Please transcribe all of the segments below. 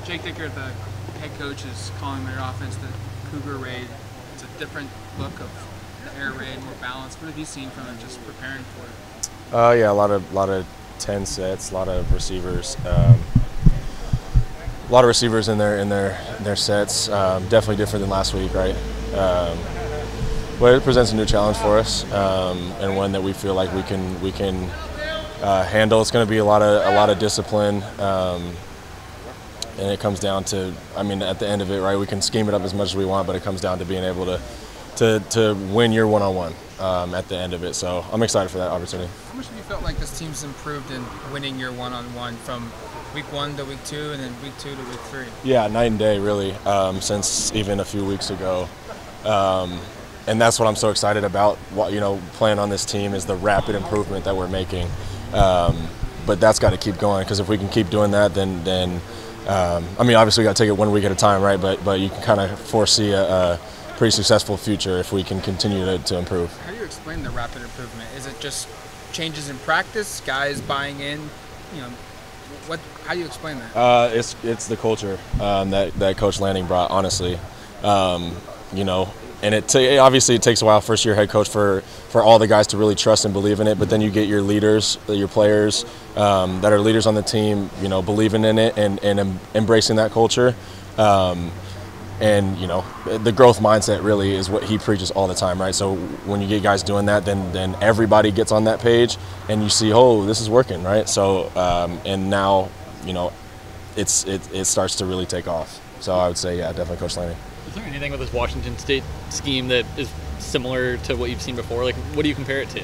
Jake Dicker, the head coach, is calling their offense the Cougar Raid. It's a different look of the air raid, more balanced. What have you seen from it just preparing for it? Yeah, a lot of 10 sets, a lot of receivers. A lot of receivers in their sets. Definitely different than last week, right? But it presents a new challenge for us, and one that we feel like we can handle. It's going to be a lot of discipline, and it comes down to, I mean, at the end of it, right? We can scheme it up as much as we want, but it comes down to being able to win your one-on-one at the end of it. So I'm excited for that opportunity. How much have you felt like this team's improved in winning your one-on-one from week 1 to week 2 and then week 2 to week 3? Yeah, night and day, really, since even a few weeks ago. And that's what I'm so excited about, playing on this team, is the rapid improvement that we're making. But that's got to keep going, because if we can keep doing that, then I mean, obviously we got to take it 1 week at a time, right? But you can kind of foresee a pretty successful future if we can continue to improve. How do you explain the rapid improvement? Is it just changes in practice, guys buying in? How do you explain that? It's the culture that Coach Lanning brought, honestly. And obviously it takes a while, first-year head coach, for all the guys to really trust and believe in it. But then you get your leaders, your players that are leaders on the team, believing in it and embracing that culture. And the growth mindset really is what he preaches all the time, right? So when you get guys doing that, then everybody gets on that page, and you see, oh, this is working, right? So and now it starts to really take off. So I would say, yeah, definitely Coach Lanning. Is there anything with this Washington State scheme that is similar to what you've seen before? Like, what do you compare it to?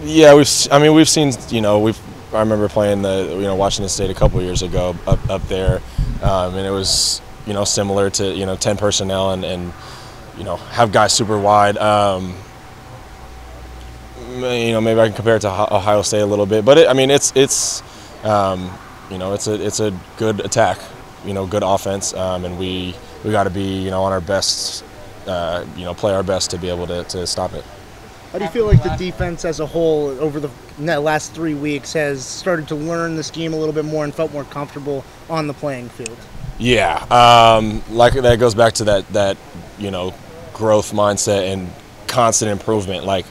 Yeah, we've seen, I remember playing Washington State a couple years ago up there, and it was, similar to, 10 personnel and have guys super wide. Maybe I can compare it to Ohio State a little bit, but it's a good attack. Good offense, and we got to be, on our best, play our best to be able to stop it. How do you feel like the defense as a whole over the last 3 weeks has started to learn the scheme a little bit more and felt more comfortable on the playing field? Yeah, like that goes back to that growth mindset and constant improvement. Like,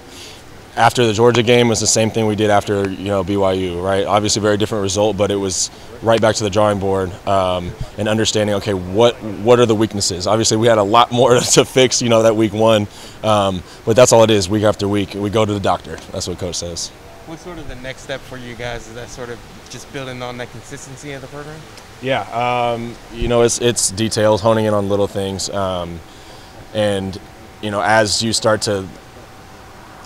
after the Georgia game was the same thing we did after BYU, right? Obviously, very different result, but it was right back to the drawing board and understanding, okay, what are the weaknesses? Obviously, we had a lot more to fix, that week 1, but that's all it is. Week after week, we go to the doctor. That's what Coach says. What's sort of the next step for you guys? Is that sort of just building on that consistency of the program? Yeah, it's details, honing in on little things, and as you start to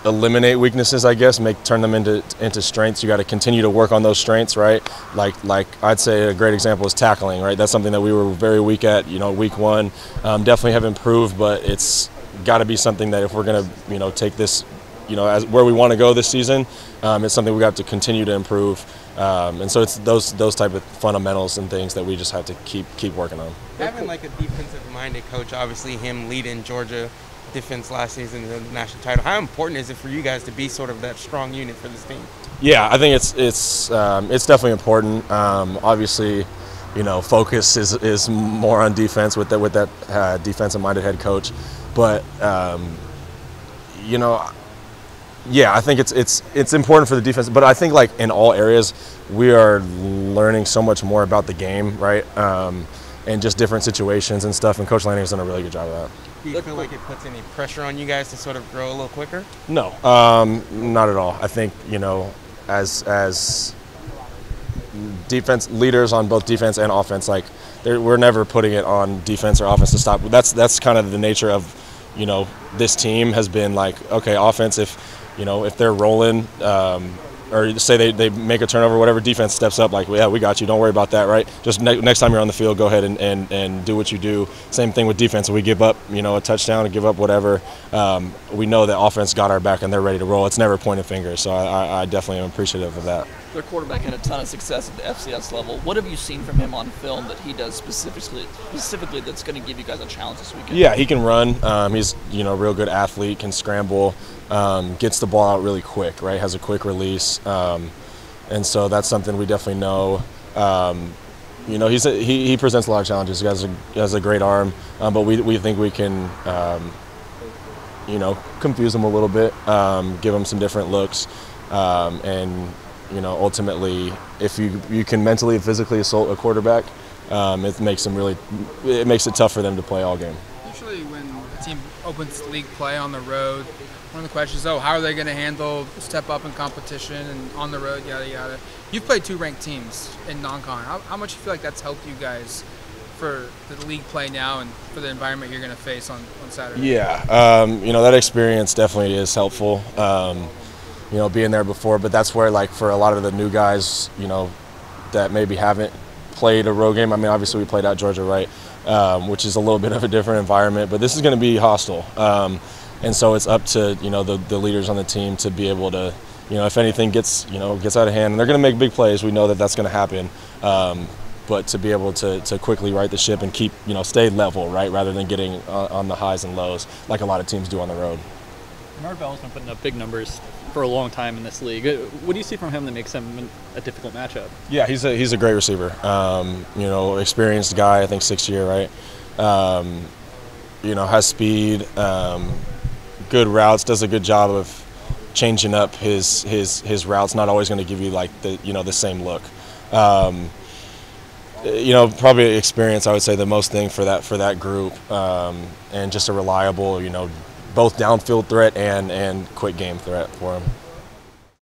eliminate weaknesses, I guess, turn them into strengths. You got to continue to work on those strengths, right? Like I'd say a great example is tackling, right? That's something that we were very weak at, week 1. Definitely have improved, but it's got to be something that if we're going to, take this, as where we want to go this season, it's something we got to continue to improve. And so it's those type of fundamentals and things that we just have to keep working on. Having like a defensive-minded coach, obviously him leading Georgia defense last season in the national title, how important is it for you guys to be sort of that strong unit for this team? Yeah, I think it's definitely important. Obviously, focus is more on defense with that defensive-minded head coach, but yeah, I think it's important for the defense. But I think, like, in all areas, we are learning so much more about the game, right? And just different situations and stuff. And Coach Lanning has done a really good job of that. Do you feel like it puts any pressure on you guys to sort of grow a little quicker? No, not at all. I think, as defense leaders on both defense and offense, like, we're never putting it on defense or offense to stop. That's kind of the nature of, this team has been like, okay, offense, if they're rolling, or say they make a turnover, whatever, defense steps up, like, yeah, we got you, don't worry about that, right? Just next time you're on the field, go ahead and do what you do. Same thing with defense. If we give up, a touchdown or give up whatever, we know that offense got our back and they're ready to roll. It's never pointing fingers, so I definitely am appreciative of that. Their quarterback had a ton of success at the FCS level. What have you seen from him on film that he does specifically that's going to give you guys a challenge this weekend? Yeah, he can run. He's a real good athlete, can scramble, gets the ball out really quick, right? Has a quick release, and so that's something we definitely know. You know, he presents a lot of challenges. He has a great arm, but we think we can, you know, confuse him a little bit, give him some different looks, and you know, ultimately, if you can mentally and physically assault a quarterback, it makes it tough for them to play all game. Usually, when a team opens league play on the road, one of the questions is, how are they going to handle step up in competition and on the road, yada yada. You've played 2 ranked teams in non-con. How much do you feel like that's helped you guys for the league play now and for the environment you're going to face on Saturday? Yeah, you know, that experience definitely is helpful. You know, being there before, but that's where, like, for a lot of the new guys, you know, that maybe haven't played a road game. I mean, obviously we played at Georgia, right, which is a little bit of a different environment, but this is going to be hostile. And so it's up to, you know, the leaders on the team to be able to, you know, if anything gets out of hand, and they're going to make big plays, we know that that's going to happen. But to be able to quickly right the ship and keep, you know, stay level, right, rather than getting on the highs and lows like a lot of teams do on the road. Marvell's been putting up big numbers for a long time in this league. What do you see from him that makes him a difficult matchup? Yeah, he's a great receiver. You know, experienced guy. I think 6th year, right? You know, has speed, good routes, does a good job of changing up his routes. Not always going to give you like the same look. You know, probably experience, I would say, the most thing for that group, and just a reliable, you know, both downfield threat and quick game threat for him.